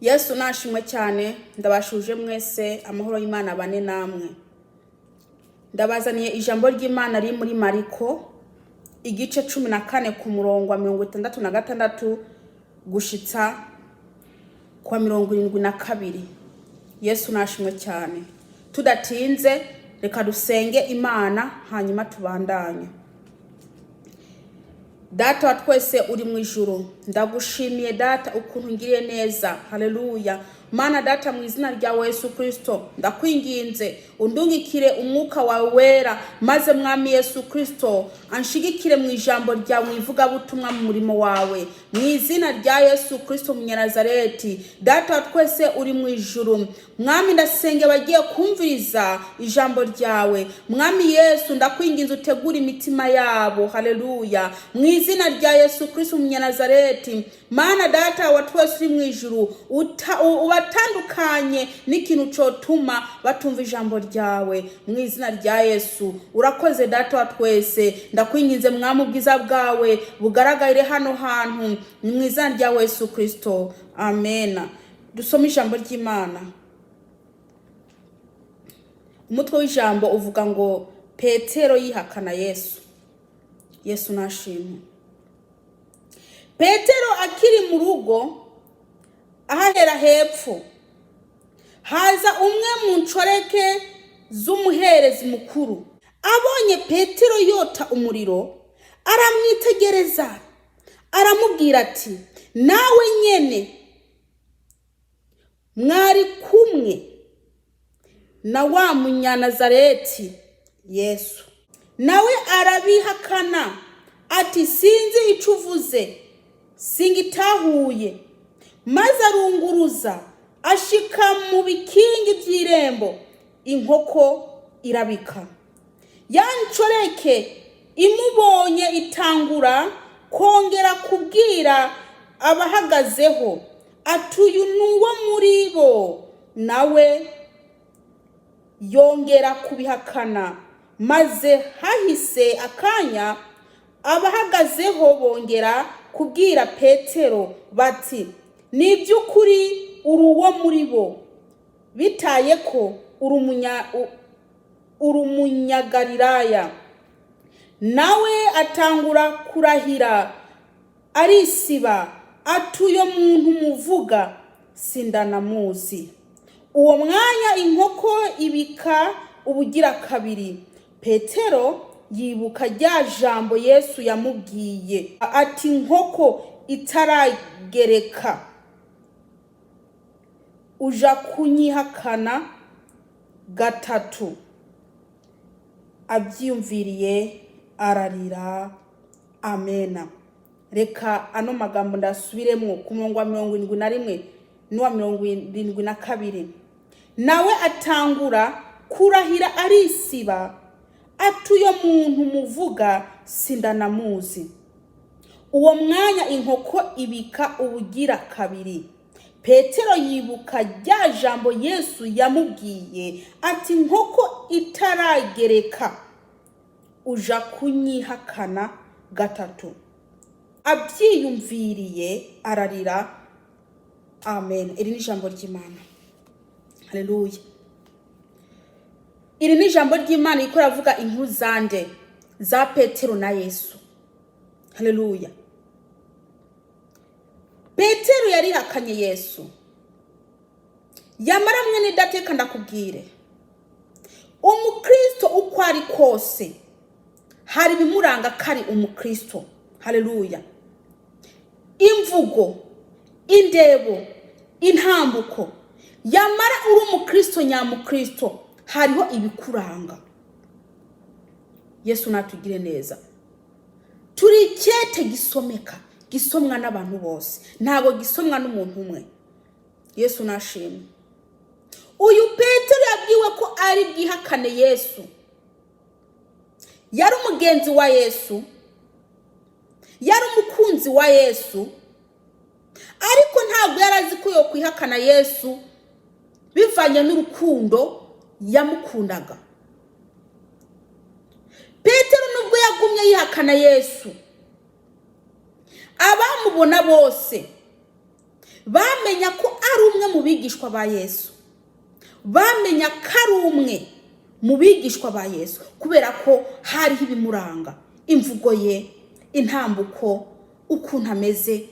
Yesu nashimwe cyane, ndabashuje mwese amahoro y'Imana bane namwe. Ndabazaniye ijambo ry'Imana riri muri Mariko igice 14 ku murongo wa 66 gushitsa kwa 72. Yesu nashimwe cyane. Tudatinze reka dusenge Imana hanyuma tubandanye. Data wa twese uri mu ijuru, ndagushimiye data ukuntu ngiriye neza. Haleluya. Mana data mu izina rya Yesu Kristo ndakwinginze undungikire umwuka wawe wera, maze mwami Yesu Kristo anshigikire mu ijambo rya mwivuga butumwa mu murimo wawe, mu izina rya Yesu Kristo Munyanazareti. Data wa twese uri mu ijuru, mwami ndasenge bagiye kumviriza ijambo ryawe. Mwami Yesu ndakwinginze utegura imitima yabo. Haleluya. Mu izina rya Yesu Kristo Munyanazareti. Mana data wa twese uri mu ijuru, ubatandukanye n'ikintu cyotuma batumva ijambo ryawe. Mu izina rya Yesu urakoze data wa twese, ndakwinginze mwami ubwiza bwawe bugaragare hano hantu, mu izina rya Yesu Kristo. Amen. Dusome ijambo ry'Imana. Umutwe w'ijambo uvuga ngo Petero yihakana Yesu. Yesu nashimwe. Petero akiri mu rugo ahahera hepfo, haza umwe mu ncoreke z'umuherezi mukuru. Abonye Petero yota umuriro, aramwitegereza, aramubwira ati, nawe nyene mwari kumwe na wa Munyanazareti Yesu. Nawe arabihakana ati, sinzi icyo uvuze, singitahuye. Maze arunguruza ashika mu bikingi by'irembo, inkoko irabika. Ya ncoreke imubonye itangura kongera kubwira abahagazeho ati, uyu nuwo muri bo. Nawe yongera kubihakana. Maze hahise akanya, abahagazeho bongera kubwira Petero bati, ni by'ukuri uri uwo muri bo, bitaye ko uri umunyagalilaya. Nawe atangura kurahira arisiba ati, uyo muntu muvuga sindanamuzi. Uwo mwanya inkoko ibika ubugira kabiri. Petero yibuka rya jambo Yesu yamubwiye ati, inkoko itaragereka uja kunyihakana gatatu. Abyiyumviriye ararira. Amena. Reka ano magambo ndasubiremo ku murongo wa 71 n'uwa 72. Nawe atangura kurahira arisiba ati, uyo muntu muvuga sindanamuzi. Uwo mwanya inkoko ibika ubugira kabiri. Petero yibuka rya jambo Yesu yamubwiye ati, inkoko itaragereka uja kunyihakana gatatu. Abyiyumviriye ararira. Amen. Iri ni ijambo ry'Imana. Haleluya. Iri ni ijambo ry'Imana ikora avuga inkuru zande za Petero na Yesu. Haleluya. Petero yarihakanye Yesu. Yamara mwene dateka ndakubwire, umukristo uko ari kose hari bimuranga kari umukristo. Haleluya. Imvugo, indebo, intambuko. Yamara uri umukristo nyamukristo hariho ibikuranga. Yesu natugire neza. Turi cyete gisomeka, gisomwa n'abantu bose, ntago gisomwa n'umuntu umwe. Yesu nashimwe. Uyu Petero yabwiwe ko ari bwihakane Yesu. Yari umugenzi wa Yesu, yari umukunzi wa Yesu, ariko ntabwo yarazi ko yo kwihakana Yesu bivanye n'urukundo yamukundaga. Petero nubwo yagumye yihakana Yesu, abamubona bose bamenya ko ari umwe bigishwa ba Yesu bamenya ko ari umwe mu bigishwa ba Yesu kubera ko hariho ibimuranga, imvugo ye, intambuko, ukuntu ameze,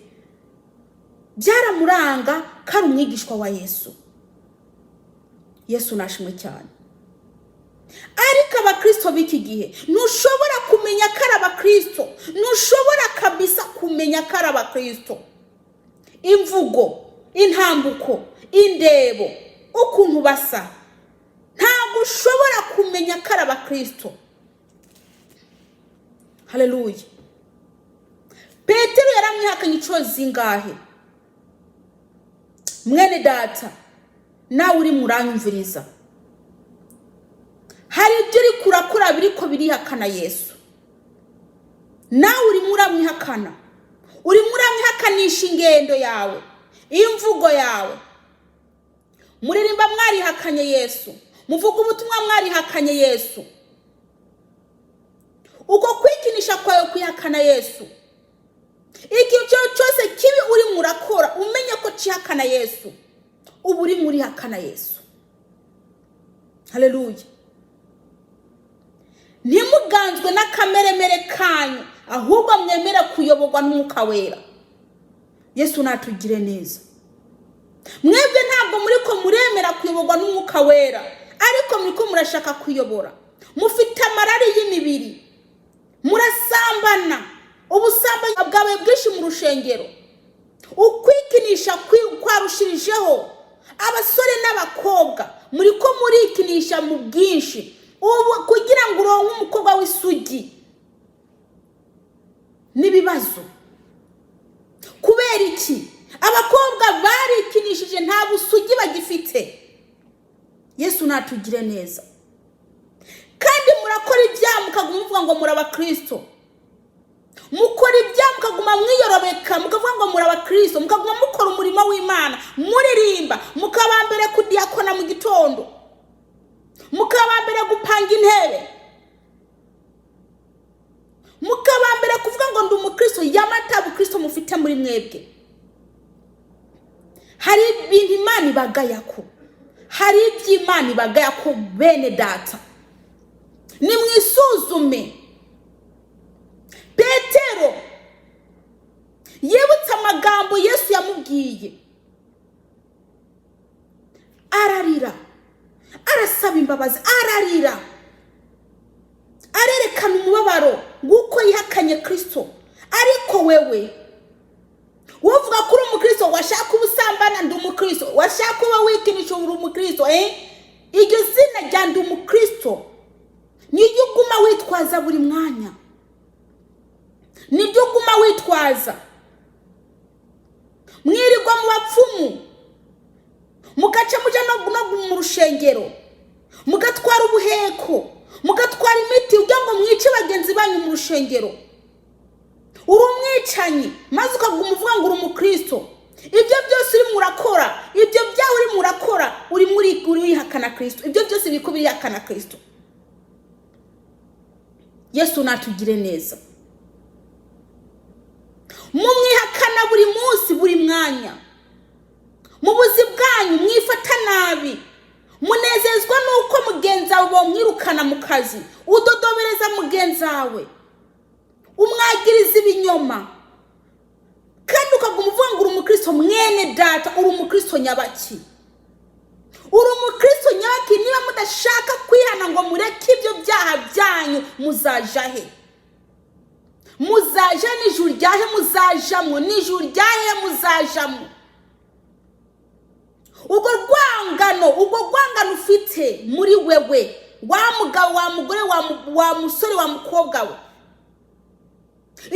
byaramuranga ko ari umwigishwa wa Yesu. Yesu nashimwe cyane. Ariko abakristo b'iki gihe ntushobora kumenya ko ari abakristo, ntushobora kabisa kumenya ko ari abakristo. Imvugo, intambuko, indebo, ukuntu basa, ntabwo ushobora kumenya ko ari abakristo. Haleluya. Petero yaramwihakanye inshuro zingahe? Mwene data, nawe uri muranyumviriza, hari ibyo uri kurakora biriko birihakana Yesu. Nawe uri muramwihakana, uri muramwihakanisha ingendo yawe, imvugo yawe. Muririmba mwarihakanye Yesu, muvuga ubutumwa mwarihakanye Yesu. Uko kwikinisha kwawe kwihakana Yesu, ikintu cyose kibi uri murakora umenye ko cyihakana Yesu, ubu uri murihakana Yesu. Haleluya. Ntimuganzwe n'akameremere kanyu, ahubwo mwemere kuyoborwa n'Umwuka Wera. Yesu natugire neza. Mwebwe ntabwo muriko muremera kuyoborwa n'Umwuka Wera, ariko muriko murashaka kuyobora. Mufite amarari y'imibiri, murasambana, ubusambanyi bwawe bwinshi mu rushengero, ukwikinisha kwarushirijeho. Abasore n'abakobwa muriko murikinisha mu bwinshi, ubu kugira ngo uronke umukobwa w'isugi. Nibibazo kubera iki? Abakobwa barikinishije nta busugi bagifite. Yesu natugire neza. Kandi murakora ibyaha mukaguma muvuga ngo muri abakristo, mukora ibyaha mukaguma mwiyorobeka mukavuga ngo muri abakristo, mukaguma mukora umurimo w'Imana, muririmba, mukabambere kudiakona mu gitondo, mukabambere gupanga intebe, mukabambere kuvuga ngo ndi umukristo, yamatabu Kristo mufite muri mwebwe. Hari ibintu Imana ibagayako, hari iby'Imana ibagayako. Bene data, nimwisuzume. Petero yibutse amagambo Yesu yamubwiye, ararira, arasaba imbabazi, ararira, arerekana umubabaro nguko yihakanye Kristo. Ariko wewe wovuga ko uri umukristo, washaka ubusambana ndi umukristo, washaka kuba wikinisha uri umukristo, iryo zina rya ndi umukristo niryo uguma witwaza buri mwanya, niryo uguma witwaza. Mwirirwa mu bapfumu, mugaca muja no mu rushengero, mugatwara ubuheko, mugatwara imiti kugira ngo mwice bagenzi banyu mu rushengero. Uri umwicanyi maze ukaguma uvuga ngo uri umukristo. Ibyo byose uri murakora, ibyo byawe uri murakora, uri wihakana Kristo. Ibyo byose biko birihakana Kristo. Yesu natugire neza. Mumwihakana buri munsi, buri mwanya. Mu buzi bwanyu mwifata nabi, munezezwa nuko mugenzi wawe mwirukana mu kazi, udodobereza mugenzi wawe, umwagiriza ibinyoma, kandi ukaguma uvuga ngo uri umukristo. Mwene data, uri umukristo nyabaki? Uri umukristo nyabaki? Niba mudashaka kwihana ngo mureke ibyo byaha byanyu, muzaja he? Muzaja n'ijuru ryahe muzajamwo? N'ijuru ryahe muzajamwo? Ubwo rwangano ufite muri wewe, wa mugabo, wa mugore, wa musore, wa mukobwa we,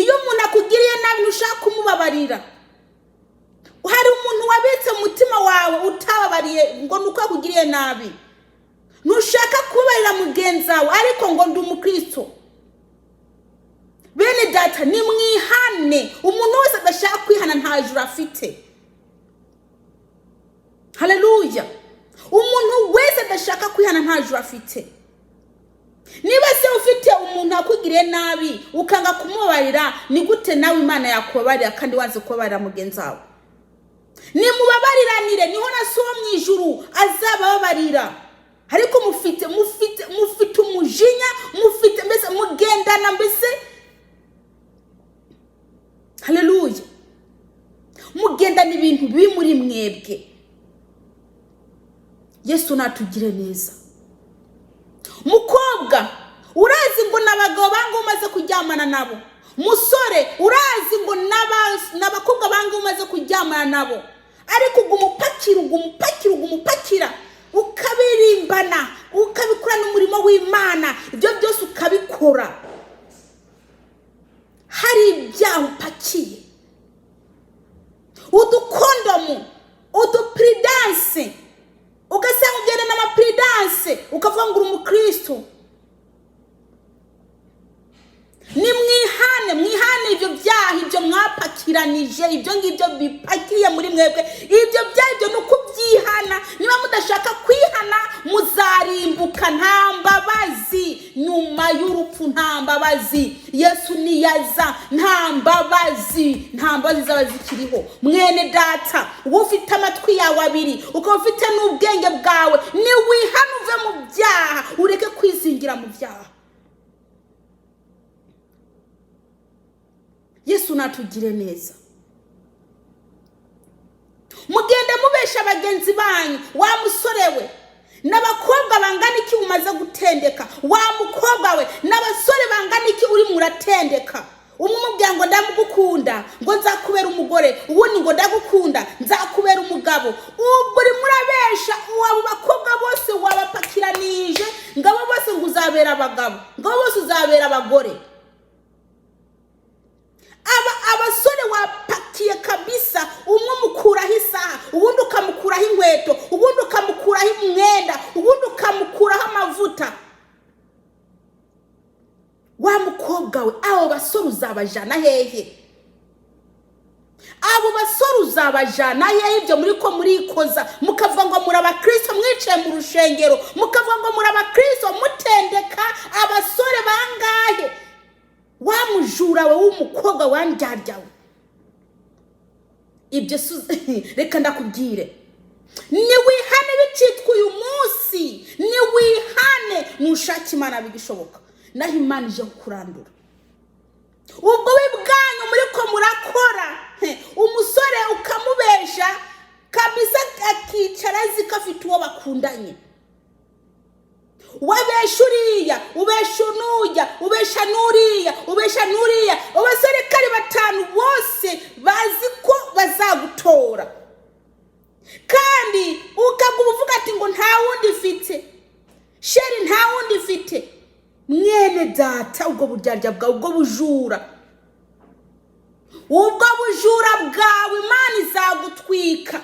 iyo umuntu akugiriye nabi ntushaka kumubabarira, hari umuntu wabitse mu mutima wawe utababariye ngo nuko akugiriye nabi, ntushaka kubabarira mugenzi wawe, ariko ngo ndi umukristo. Bene data, nimwihane. Umuntu wese adashaka kwihana nta juru afite. Haleluya. Umuntu wese adashaka kwihana nta juru afite. Niba se ufite umuntu akugiriye nabi ukanga kumubabarira, ni gute nawe Imana yakubabarira kandi wanze kubabarira mugenzi wawe? Nimubabariranire. Niho nasuba muganira ariko mufite umujinya, mufite mbese mugendana mbese haleluya, mugendana ibintu bibi muri mwebwe. Yesu natugire neza. Mukobwa urazi ngo n'abagabo banga umaze kuryamana nabo, musore urazi ngo n'abakobwa banga umaze kuryamana nabo, ariko ugumupakira ukabirimbana, ukabikorana umurimo w'Imana, ibyo byose ukabikora, hari ibyaha upakiye, udukondomu, udupiridanse, ugasanga ugenda n'amapiridanse ukavuga ngo uri umukristo. Ni mwihane ibyo byaha, ibyo mwapakiranije, ibyo ngibyo bipakiye muri mwebwe, ibyo byaha no kubyihana. Niba mudashaka kwihana muzarimbuka, nta mbabazi nyuma y'urupfu, nta mbabazi. Yesu niyaza nta mbabazi zaba zikiriho. Mwene data, uba ufite amatwi yawe abiri, ukaba ufite n'ubwenge bwawe, ni wihana uve mu byaha, ureke kwizingira mu byaha. Yesu natugire neza. Mugende mubesha bagenzi banyu, wa musore we n'abakobwa bangana iki umaze gutendeka, wa mukobwa we n'abasore bangana iki uri muratendeka. Umwe mubwira ngo ndamugukunda, ngo nzakubera umugore, ubundi ngo ndagukunda nzakubera umugabo. Ubwo uri murabesha, abo bakobwa bose wabapakiranije, ngabo bose ngo uzabera abagabo, ngabo bose uzabera abagore. Abasore wapakiye kabisa, umwe mukuraho isaha, ubundi ukamukuraho inkweto, ubundi ukamukuraho umwenda, ubundi ukamukuraho amavuta. Wa mukobwa we, abo basore uzabajana hehe? Abo basore uzabajana hehe? Ibyo muri ko murikoza, mukavuga ngo muri abakristo mwicaye mu rushengero, mukavuga ngo muri abakristo mutendeka abasore bangahe? Wa mujura we w'umukobwa wandyaryawe. Ibyo reka ndakubwire, ni wihane bicitwa uyu munsi, ni wihane nushaka Imana bigishoboka, naho Imana ije kurandura ubwo bwanyu muri ko murakora. Umusore ukamubesha kabisa, akicara ziko afite uwo bakundanye, wabesha uriya, ubesha nujya, ubesha nuriya, abasore kari batanu bose bazi ko bazagutora, kandi ukaguba uvuga ati ngo nta wundi mfite, sheri nta wundi mfite. Mwene data, ubwo buryarya bwawe, ubwo bujura bwawe Imana izagutwika.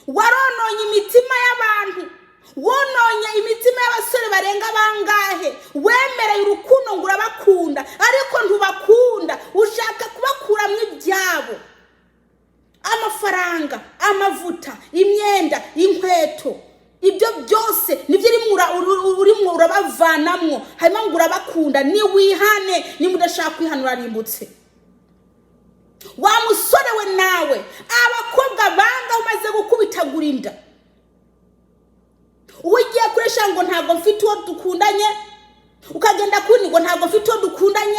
Warononye imitima y'abantu, wononye imitima y'abasore barenga bangahe, wemereye urukundo ngo urabakunda ariko ntubakunda, ushaka kubakuramo ibyabo, amafaranga, amavuta, imyenda, inkweto. Ibyo byose nibyo urimo urabavanamwo, hanyuma ngo urabakunda. Ni wihane, ni mudashaka kwihanura rimbutse. Wa musore we nawe, abakobwa banga umaze gukubitagura inda, ugiye kuresha ngo ntago mfite uwo dukundanye, ukagenda kundi ngo ntago mfite uwo dukundanye,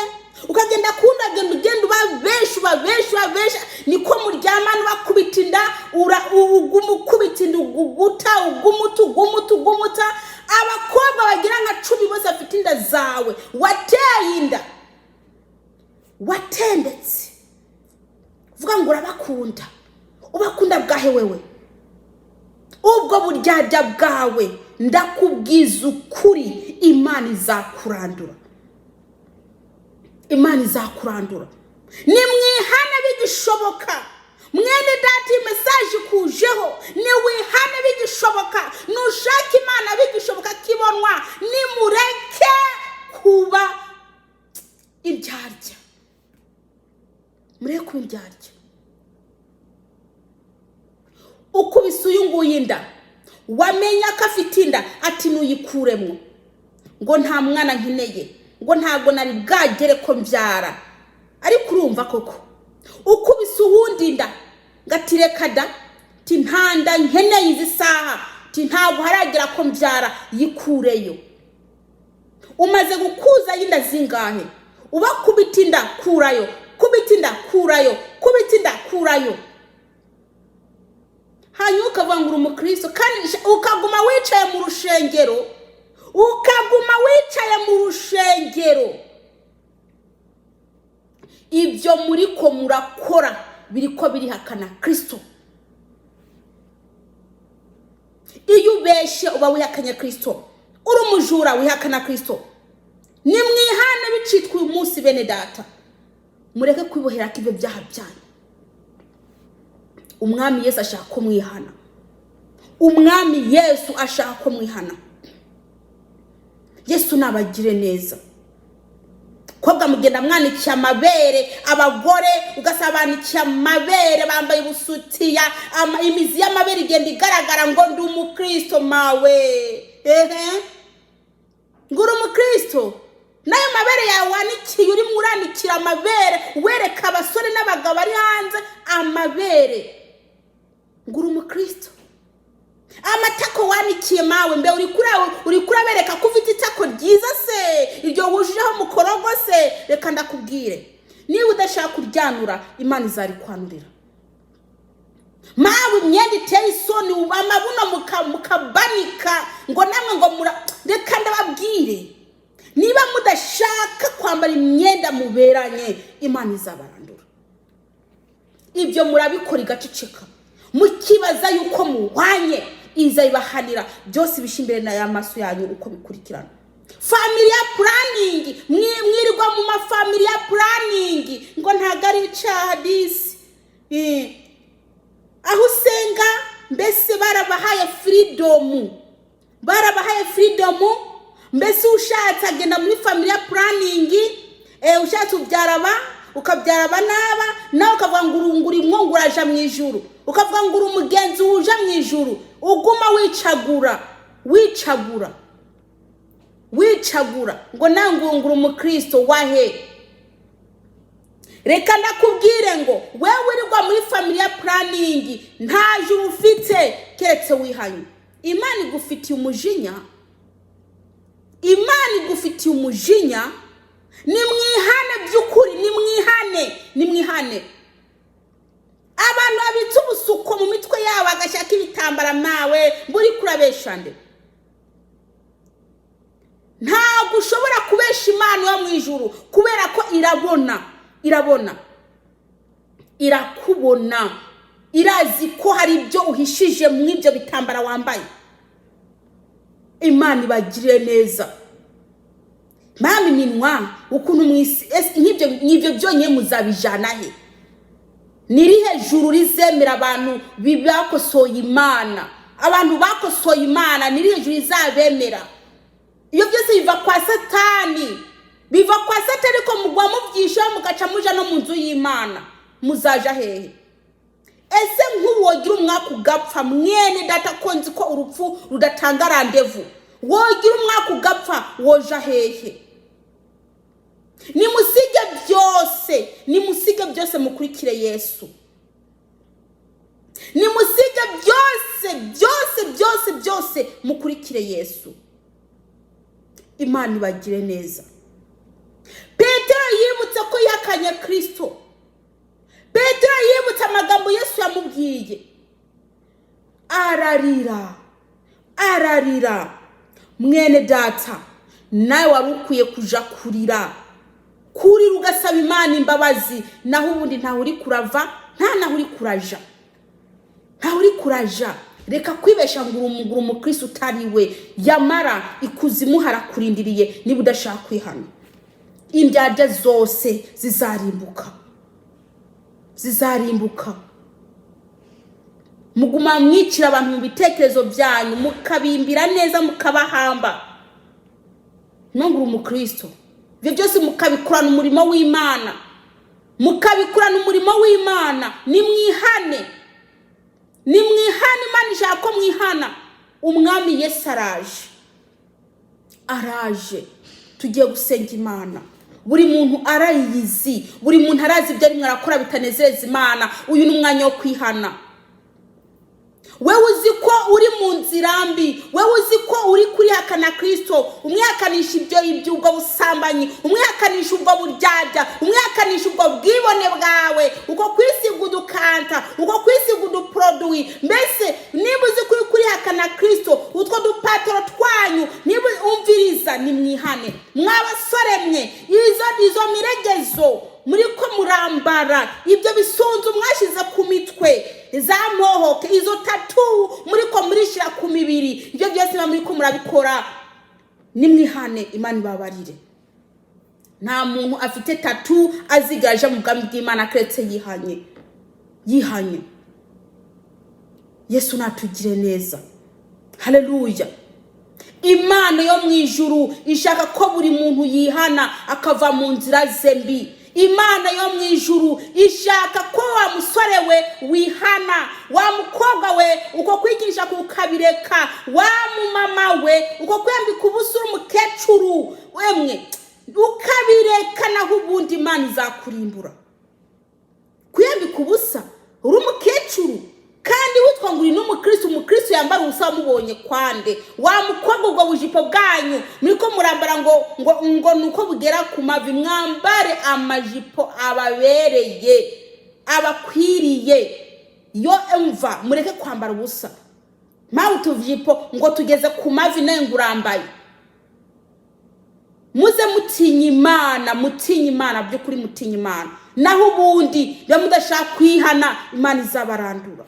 ukagenda kundi ugenda ubabesha, niko muryamana bakubita inda, ugumukubita inda, ugumuta. Abakobwa bagira nka 10 bose afite inda zawe, wateye inda, watendetse, vuga ngo urabakunda. Ubakunda bwahe wewe? Ubwo buryarya bwawe ndakubwiza ukuri, Imana izakurandura. Ni mwihane bigishoboka. Mwene data, message kujeho, ni wihane bigishoboka, nushaka Imana bigishoboka kibonwa. Ni mureke kuba indyarya, mureke indyarya. Ukubise uyu nguyu inda, wamenya ko afite inda, ati nuyikuremo, ngo nta mwana nkeneye, ngo ntago nari bwagere ko mbyara. Ariko urumva koko ukubise uwundi inda, ngatireka da, ti ntanda nkeneye izi saha, ntabwo haragira ko mbyara, yikureyo. Umaze gukuza y'inda zingahe? Uba kubita inda, kurayo, kubita inda, kurayo, kubita inda, kurayo. Hanyuma ukavuga ngo uri umukristo kandi ukaguma wicaye mu rushengero, ibyo muri ko murakora biriko birihakana Kristo. Iyo ubeshe uba wihakanye Kristo, uri umujura wihakana Kristo. Nimwihane bicitwa uyu munsi bene data, mureke kwibohera k'ibyo byaha byanyu. Umwami Yesu ashaka ko mwihana, umwami Yesu ashaka ko mwihana. Yesu nabagire neza. Kobwa mugenda mwanikiye amabere, abagore ugasabanikiye amabere bambaye ubusutiya, imizi y'amabere igenda igaragara ngo ndi umukristo mawe. Nguru umukristo, nayo mabere yawe wanikiye uri muranikira amabere, wereka abasore n'abagabo ari hanze amabere. Nguru umukristo, amatako wanikiye mawe mbe uri kurabereka ko ufite itako ryiza se, iryo wujijeho mukorogo se. Reka ndakubwire, niba udashaka kuryanura Imana izarikwanurira. Mawe imyenda iteye isoni, amabuno mukabanika ngo namwe ngo reka ndababwire, niba mudashaka kwambara imyenda muberanye Imana izabarandura. Ibyo murabikora igaceceka, mukibaza yuko muhwanye, izayibahanira byose bishimbere na y'amaso yanyu uko bikurikirana. Familia planning, mwirirwa mu ma familia planning ngo ntagari icaha disi. Aho usenga mbese barabahaye freedom, mbese ushatse agenda muri familia planning, ushatse ukabyara abanaba, nawe ukavuga ngo urunguri mwonguraje mu ijuru, ukavuga ngo uri umugenzi uje mu ijuru, uguma wicagura ngo nangungura umukristo wahe. Reka ndakubwire ngo wewe urirwa muri familia planning nta juru ufite keretse wihanye. Imana igufitiye umujinya, nimwihane by'ukuri, nimwihane. Abantu babitse ubusuko mu mitwe yabo agashaka ibitambara mawe buri kurabesha nde. Ntabwo ushobora kubesha Imana yo mu ijuru kubera ko irakubona, irazi ko hari ibyo uhishije mu ibyo bitambara wambaye. Imana ibagire neza. Mami minwa ukuntu mwisi nk'ibyo byonye muzabijana he? Nirihe juru rizemera abantu bibakosoye Imana? Abantu bakosoye Imana nirihe juru izabemera? Iyo byose biva kwa Satani, ko mugwa mubyisha mugaca muja no mu nzu y'Imana, muzaja hehe? Ese nk'ubu wogira umwaka ugapfa mwene data konzi ko urupfu rudatanga randevu, wogira umwaka ugapfa woja hehe? Nimusige byose mukurikire Yesu. Nimusige byose mukurikire Yesu. Imana ibagire neza. Petero yibutse ko yakanye Kristo. Petero yibutse amagambo Yesu yamubwiye. Ararira. Mwene data, nawe warukwiye kuja kurira ugasaba Imana imbabazi, naho ubundi ntaho uri kurava, naho uri kuraja. Reka kwibesha ngo umukristo utariwe, yamara ikuzimu harakurindiriye niba udashaka kwihana. Indyarya zose zizarimbuka. Muguma mwicira abantu mu bitekerezo byanyu, mukabimbira neza mukabahamba. Nongura umukristo, ibyo byose mukabikurana umurimo w'Imana, nimwihane. Imana ishaka ko mwihana. Umwami Yesu araje, tugiye gusenga Imana. Buri muntu arayizi, buri muntu arazi ibyo ari mwarakora bitanezeza Imana. Uyu ni umwanya wo kwihana. Wewe uzi ko uri mu nzira mbi Kristo, umwihakanisha ibyo iby'ubwo busambanyi, umwihakanisha ubwo buryarya, umwihakanisha ubwo bwibone bwawe, uko kwisiga udukanta, uko kwisiga uduproduwi. Mbese niba uzi kurihakana Kristo, utwo dupatoro twanyu niba umviriza, nimwihane. Mwabasore mwe, izo miregezo muri ko murambara, ibyo bisunzu mwashize ku mitwe, za mohoke, izo tattoo muri ko murishira ku mibiri, ibyo byose muri ko murabikora, nimwihane. Imana ibabarire. Nta muntu afite tattoo azigaje mu bwami bw'Imana keretse yihanye. Yesu natugire neza. Haleluya. Imana yo mu ijuru ishaka ko buri muntu yihana akava mu nzira ze mbi. Imana yo mu ijuru ishaka ko wa musore we wihana, wa mukobwa we uko kwigisha kukabireka, wa mumama we uko kwambika ubusura umukecuru wemwe ukabireka, naho ubundi Imana izakurimbura. Kwambika ubusa uri umukecuru kandi witwa ngo uri n'umukristo, umukristo yambara ubusa wamubonye kwande? Wa mukobwa ubwo bujipo bwanyu muriko murambara ngo nuko bugera ku mavi, mwambare amajipo ababereye, abakwiriye. Yo emva mureke kwambara ubusa, mawe utuvipo ngo tugeze ku mavi naye ngurambaye. Muze mutinye Imana by'ukuri, mutinye Imana. Naho ubundi ya mudashaka kwihana, Imana izabarandura.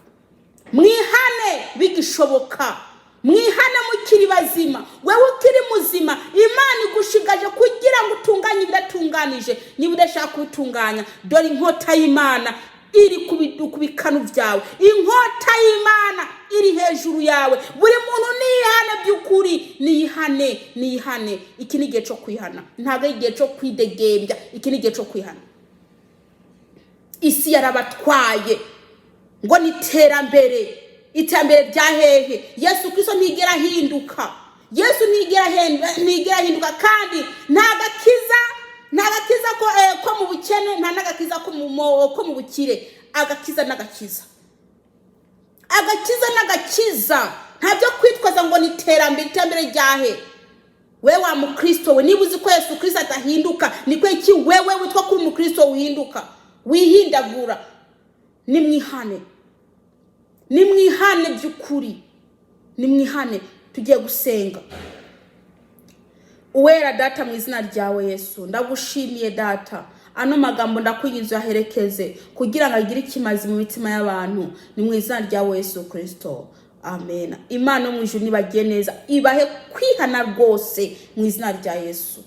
Mwihane bigishoboka, mwihane mukiri bazima. Wewe ukiri muzima, Imana igushigaje kugira ngo utunganye ibidatunganije. Niba udashaka kubitunganya, dore inkota y'Imana iri kubikanu byawe, inkota y'Imana iri hejuru yawe. Buri muntu niyihane by'ukuri, niyihane. Iki ni igihe cyo kwihana, ntabwo ari igihe cyo kwidegembya. Iki ni igihe cyo kwihana. Isi yarabatwaye ngo ni iterambere rya hehe. Yesu Kristo ntigera hinduka. Yesu ntigera hinduka, kandi ntagakiza ko mu bukene, nta nagakiza ko mu bukire. Agakiza n'agakiza ntabyo kwitwaza ngo ni iterambere ryahe. We wa mukristo we, niba uzi ko Yesu Kristo atahinduka, ni kwe iki wewe witwa ko umukristo uhinduka? Wihindagura. Nimwihane by'ukuri, nimwihane. Tugiye gusenga. Uwera Data, mu izina ryawe Yesu, ndagushimiye Data. Ano magambo ndakwinginze yaherekeze kugira ngo agire ikimazi mu mitima y'abantu. Ni mu izina ryawe Yesu Kristo, amen. Imana yo mu ijuru nibagiye neza, ibahe kwihana rwose mu izina rya Yesu.